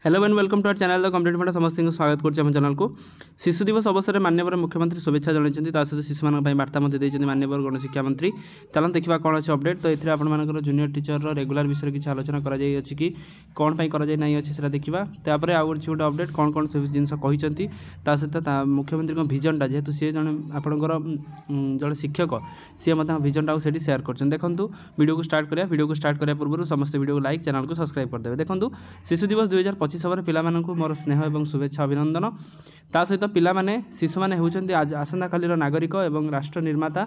Hello and welcome to our channel the complete fund समस्त को स्वागत करम चैनल को। शिशु दिवस अवसर में माननीय मुख्यमंत्री शुभेच्छा जन सहित शिशु मानी बार्ता माननीय गण शिक्षा मंत्री। चलो देखा कौन अच्छे अपडेट। तो ये आपंकर जूनियर टीचर रेगुलर विषय किसी आलोचना कि कौन कराई अच्छे देखा। तापर आउ गोटे अपडेट कौन कौन जिन कहते सहित मुख्यमंत्री भिजनटा जेहेतु सी जन आपंकर जड़े शिक्षक सी भिजनटा से सेयार कर देखूँ। वीडियो को स्टार्ट कराया पूर्व समस्त वीडियो को लाइक चैनल को सब्सक्राइब करदे। देखो शिशु दिवस 2025 पिलामानंकु मोर स्नेह और शुभेच्छा अभिनंदन। ता सहित पिलामाने शिशु माने होउछन्ति आसंता कालीर नागरिक एवं राष्ट्र निर्माता।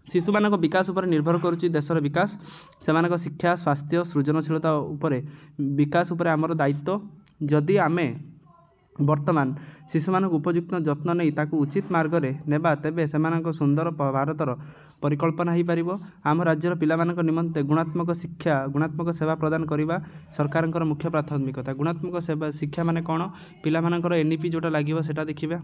शिशु मानक विकास उपर निर्भर करुच्ची देशर विकास। सेमानक शिक्षा स्वास्थ्य सृजनशीलता उपरे विकास उपर आमर दायित्व। जदि आमे वर्तमान शिशु मानक उपयुक्त जत्न नहीं ताकू उचित मार्ग में नेबा तेबे सेमानक सुंदर भारतर परिकल्पना हो पार। आम राज्यर पिलामानक निमंते गुणात्मक शिक्षा गुणात्मक सेवा प्रदान करने सरकार मुख्य प्राथमिकता। गुणात्मक सेवा शिक्षा माने कौन पिलामानकर एनईपी जोटा लगे सेटा देखिए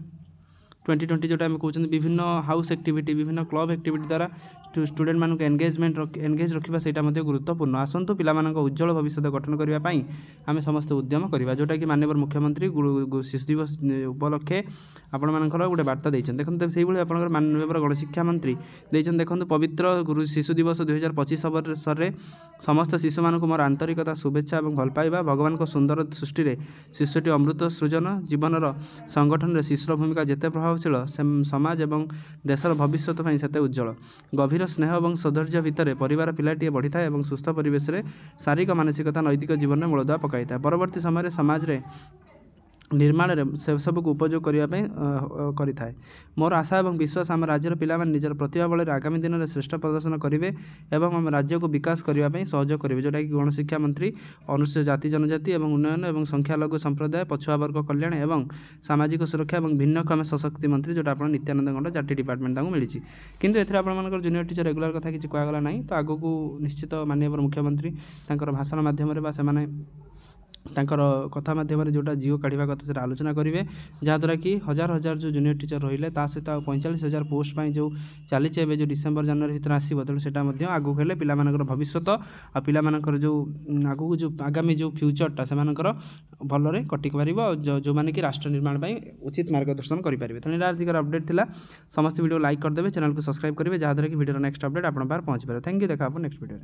2020 जोटा आम कहते विभिन्न हाउस एक्टिविटी विभिन्न क्लब एक्टिविटी द्वारा स्टूडेंट मानक एंगेज रखा से गुरुत्वपूर्ण। आसतु पिला उज्जवल भविष्य गठन करने आम समस्त उद्यम करवा जोटा कि माननीय मुख्यमंत्री शिशु दिवस उपलक्षे आपण मानकर गोटे वार्ता देखते। देखते से भाई माननीय गणशिक्षा मंत्री देखते पवित्र गुरु शिशु दिवस 2025 अवसर में समस्त शिशु मानक मोर आंतरिकता शुभेच्छा और भल पाइबा। भगवान को सुंदर सृष्टि में शिशुटी अमृत सृजन जीवन संगठन में शिशुर भूमिका जिते प्रभावशील समाज और देशर भविष्य से उज्जवल। गभीर स्नेह और सौधर्य भितर परिवार पिलाटी बढ़ी था और सुस्थ परिवेश में शारीरिक मानसिकता नैतिक जीवन में मूलदुआ पकाई था। परवर्ती समय समाज रे निर्माण से सबको उपयोग करने करें। मोर आशा और विश्वास आम राज्यर पिला निजर प्रतिभा बल आगामी दिन में श्रेष्ठ प्रदर्शन करेंगे और आम राज्य को विकास करने सहयोग करेंगे जोटा कि गणशिक्षा मंत्री अनुसूचित जाति जनजाति और उन्नयन और संख्यालघु संप्रदाय पछुआ वर्ग कल्याण और सामाजिक सुरक्षा और भिन्नक्षम सशक्ति मंत्री जोटा आप नित्यानंद गंड जाति डिपार्टमेंट मिली। किंतु एथरे आपनकर जूनियर टीचर रेगुलर कथा किसी कहगला ना। तो आगक निश्चित माननीय मुख्यमंत्री भाषण माध्यम तांकर कथा माध्यम जोटा जियो काढ़ा कथा से आलोचना करेंगे जहाँद्वारा कि हजार हजार जो जूनियर टीचर रही सहित 45,000 पोस्ट जो चली जो डिसेम्बर जनवरी भर आसो तेणु से आगक हेल्ले पिला भविष्य आ पिलामानकर जो आगक जो आगामी जो फ्यूचरटा से भलरे कटि पार जो मैंने कि राष्ट्र निर्माण उचित मार्गदर्शन करेंगे। तेणु यहाँ अपडेट था समस्त वीडियो लाइक करदे चैनल को सब्सक्राइब करेंगे जहाँद्वारा कि वीडियो नेक्स्ट अपडेट आप पहुँच पाए। Thank you. देखा नेक्स्ट वीडियो।